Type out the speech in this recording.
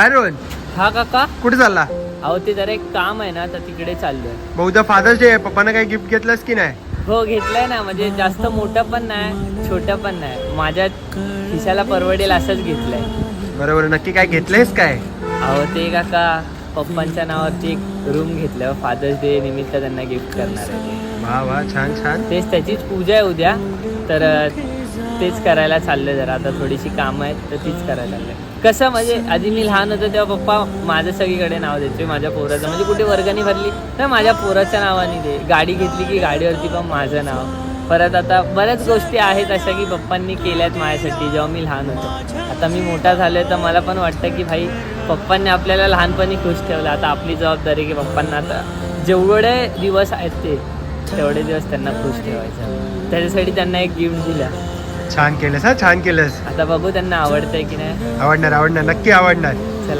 रोहन हा काका, कुठे चालला? अहो ते जरा एक काम आहे ना, तर तिकडे चाललोय. बहुधा फादर्स डे आहे, पप्पांना काही गिफ्ट घेतलंस की नाही? हो घेतलंय ना, म्हणजे जास्त मोठं पण नाही छोटं पण नाही, माझ्या खिशाला परवडेल असंच घेतलंय. बरोबर, नक्की काय घेतलंयस काय? अहो ते काका, पप्पांच्या नावावरती एक रूम घेतलं, फादर्स डे निमित्त त्यांना गिफ्ट करणार आहे. वा वा, छान छान. तेच त्याचीच पूजा आहे उद्या, तर तेच करायला चाललंय. जरा आता थोडीशी कामं आहेत, तर तीच करायला चाललंय. कसं म्हणजे आधी मी लहान होतो तेव्हा पप्पा माझं सगळीकडे नाव द्यायचे, माझ्या पोराचं. म्हणजे कुठे वर्गणी भरली तर माझ्या पोराच्या नावाने दे, गाडी घेतली की गाडीवरती पण माझं नाव. परत आता बऱ्याच गोष्टी आहेत अशा की पप्पांनी केल्यात माझ्यासाठी जेव्हा मी लहान होतो. आता मी मोठा झालोय तर मला पण वाटतं की भाई, पप्पांनी आपल्याला लहानपणी खुश ठेवलं. आता आपली जबाबदारी की पप्पांना आता जेवढे दिवस आहेत तेवढे दिवस त्यांना खुश ठेवायचं. त्याच्यासाठी त्यांना एक गिफ्ट दिलं. छान केलंस हा, छान केलंस. आता बघू त्यांना आवडतंय की नाही. आवडणार आवडणार, नक्की आवडणार.